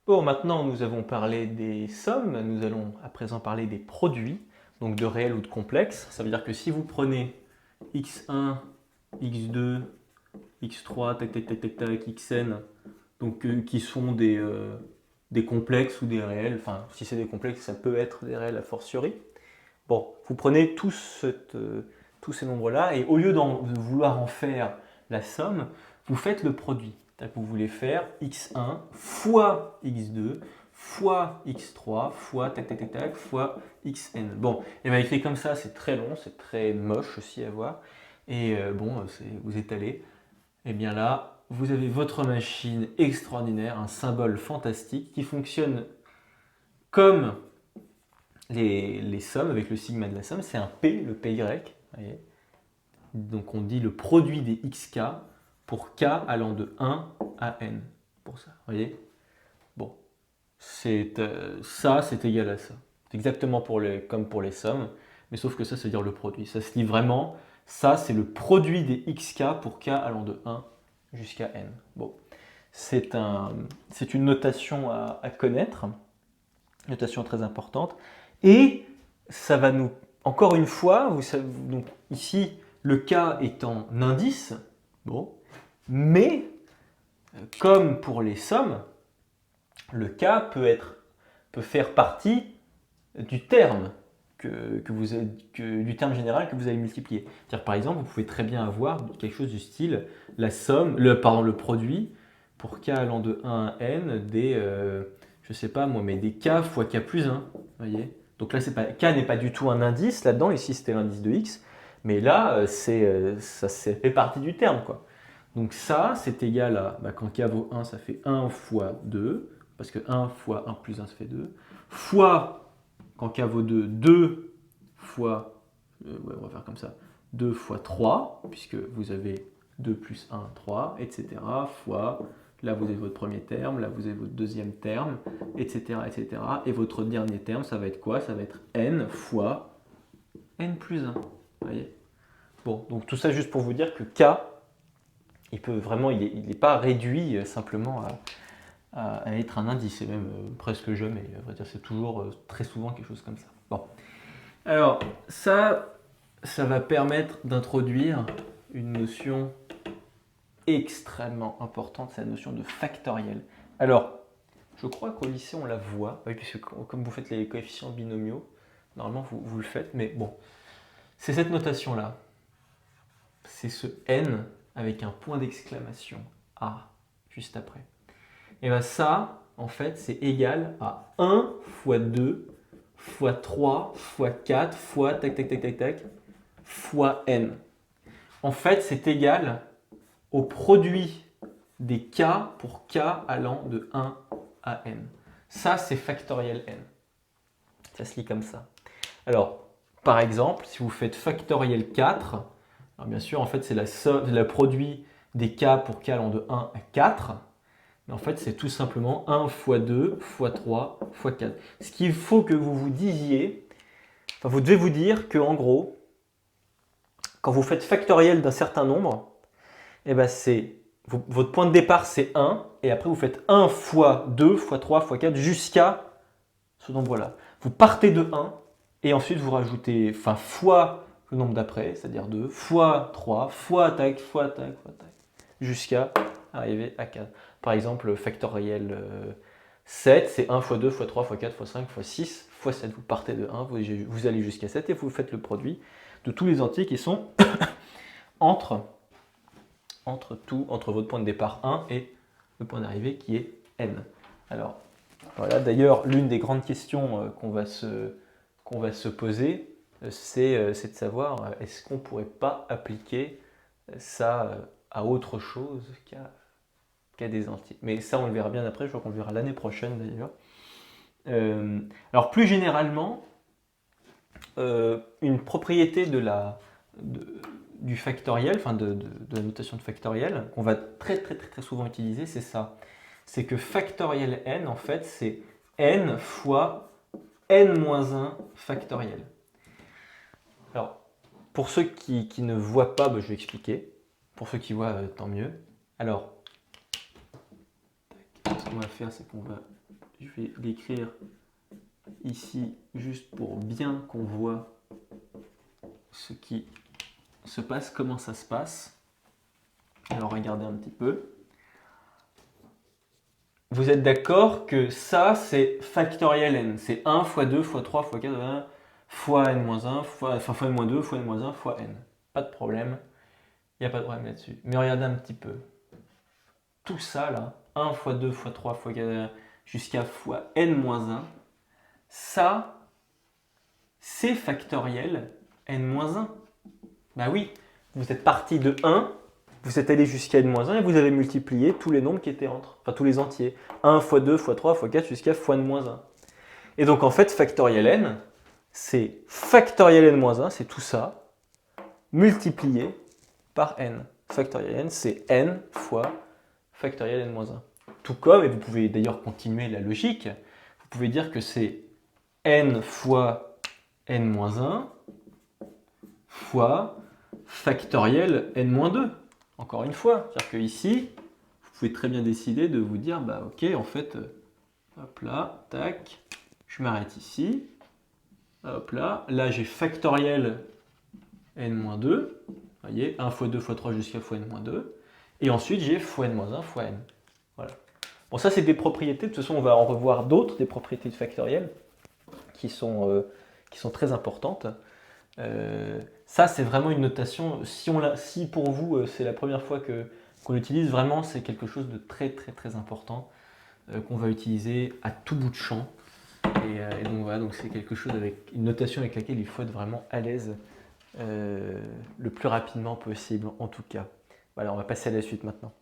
Bon, maintenant nous avons parlé des sommes, nous allons à présent parler des produits, donc de réels ou de complexes. Ça veut dire que si vous prenez x1, x2, x3, tac tac tac tac tac, xn, donc qui sont des complexes ou des réels, enfin si c'est des complexes ça peut être des réels a fortiori. Bon, vous prenez tous ces nombres-là et au lieu de vouloir en faire la somme, vous faites le produit. Vous voulez faire x1 fois x2 fois x3 fois tac tac tac tac fois xn. Bon, et bien écrit comme ça, c'est très long, c'est très moche aussi à voir. Et bon, vous étalez. Et bien là, vous avez votre machine extraordinaire, un symbole fantastique qui fonctionne comme les sommes, avec le sigma de la somme, c'est un P, le PY. Voyez. Donc on dit le produit des xk pour k allant de 1 à n. Pour ça, voyez. Bon, ça, c'est égal à ça. C'est exactement comme pour les sommes, mais sauf que ça, c'est dire le produit. Ça se lit vraiment, ça, c'est le produit des xk pour k allant de 1 jusqu'à n. Bon, c'est une notation à connaître, notation très importante. Et ça va nous, encore une fois, vous savez, donc ici, le K est en indice, bon, mais comme pour les sommes, le K peut faire partie du terme du terme général que vous avez multiplié. Par exemple, vous pouvez très bien avoir quelque chose du style la somme, le produit pour k allant de 1 à n des, je sais pas moi, mais des k fois k plus 1. Voyez. Donc là, k n'est pas du tout un indice là-dedans. Ici, c'était l'indice de x, mais là, ça fait partie du terme, quoi. Donc ça, c'est égal à, quand k vaut 1, ça fait 1 fois 2, parce que 1 fois 1 plus 1, ça fait 2, fois, quand k vaut 2, 2 fois, ouais, on va faire comme ça, 2 fois 3, puisque vous avez 2 plus 1, 3, etc., fois, là vous avez votre premier terme, là vous avez votre deuxième terme, etc., etc., et votre dernier terme, ça va être quoi? Ça va être n fois n plus 1, vous voyez. Bon, donc tout ça juste pour vous dire que k, il peut vraiment, il n'est pas réduit simplement à être un indice, et même presque jamais. À vrai dire, c'est toujours très souvent quelque chose comme ça. Bon. Alors, ça va permettre d'introduire une notion extrêmement importante, c'est la notion de factoriel. Alors, je crois qu'au lycée, on la voit, oui, puisque comme vous faites les coefficients binomiaux, normalement, vous le faites, mais bon, c'est cette notation-là. C'est ce n avec un point d'exclamation A juste après. Et bien ça, en fait, c'est égal à 1 fois 2 fois 3 fois 4 fois tac tac tac tac tac fois n. En fait, c'est égal au produit des k pour k allant de 1 à n. Ça, c'est factoriel n. Ça se lit comme ça. Alors, par exemple, si vous faites factoriel 4, alors bien sûr, en fait, c'est le produit des k pour k allant de 1 à 4. Mais en fait, c'est tout simplement 1 fois 2 fois 3 fois 4. Ce qu'il faut que vous vous disiez, enfin, vous devez vous dire que en gros, quand vous faites factoriel d'un certain nombre, eh ben votre point de départ c'est 1, et après vous faites 1 fois 2 fois 3 fois 4 jusqu'à ce nombre-là. Vous partez de 1, et ensuite vous rajoutez, enfin, fois le nombre d'après, c'est-à-dire 2, fois 3, fois tac, fois tac, fois tac, jusqu'à arriver à 4. Par exemple, factoriel 7, c'est 1 fois 2 fois 3 fois 4 fois 5 fois 6 fois 7. Vous partez de 1, vous allez jusqu'à 7 et vous faites le produit de tous les entiers qui sont entre votre point de départ 1 et le point d'arrivée qui est n. Alors, voilà, d'ailleurs, l'une des grandes questions qu'on va se poser, c'est de savoir est-ce qu'on ne pourrait pas appliquer ça à autre chose qu'à des entiers. Mais ça, on le verra bien après, je crois qu'on le verra l'année prochaine d'ailleurs. Alors plus généralement, une propriété du factoriel, enfin de la notation de factoriel, qu'on va très très très très souvent utiliser, c'est ça. C'est que factoriel n, en fait, c'est n fois n-1 factoriel. Alors, pour ceux qui ne voient pas, je vais expliquer. Pour ceux qui voient, tant mieux. Alors, ce qu'on va faire, c'est qu'on va je vais l'écrire ici juste pour bien qu'on voit ce qui se passe, comment ça se passe. Alors regardez un petit peu. Vous êtes d'accord que ça c'est factoriel n, c'est 1 fois 2 fois 3 fois 4 fois n-1 fois n-2 fois n-1 fois n. Pas de problème, il n'y a pas de problème là-dessus. Mais regardez un petit peu. Tout ça là, 1 fois 2 fois 3 fois 4 jusqu'à fois n-1, ça c'est factoriel n-1. Bah oui, vous êtes parti de 1, vous êtes allé jusqu'à n-1 et vous avez multiplié tous les nombres qui étaient entre, enfin tous les entiers. 1 fois 2 fois 3 fois 4 jusqu'à fois n-1. Et donc en fait, factoriel n, c'est factoriel n-1, c'est tout ça, multiplié par n. Factoriel n, c'est n fois factoriel n-1. Tout comme, et vous pouvez d'ailleurs continuer la logique, vous pouvez dire que c'est n fois n-1 fois factoriel n-2. Encore une fois, c'est-à-dire que ici, vous pouvez très bien décider de vous dire, bah ok, en fait, hop là, tac, je m'arrête ici, hop là j'ai factoriel n-2, vous voyez, 1 fois 2 fois 3 jusqu'à fois n-2, et ensuite j'ai fois n-1 fois n. Voilà. Bon, ça c'est des propriétés, de toute façon on va en revoir d'autres, des propriétés de factoriel, qui sont très importantes. Ça c'est vraiment une notation, si pour vous c'est la première fois qu'on l'utilise, vraiment c'est quelque chose de très important qu'on va utiliser à tout bout de champ. Et donc voilà, donc c'est quelque chose avec une notation avec laquelle il faut être vraiment à l'aise le plus rapidement possible en tout cas. Voilà, on va passer à la suite maintenant.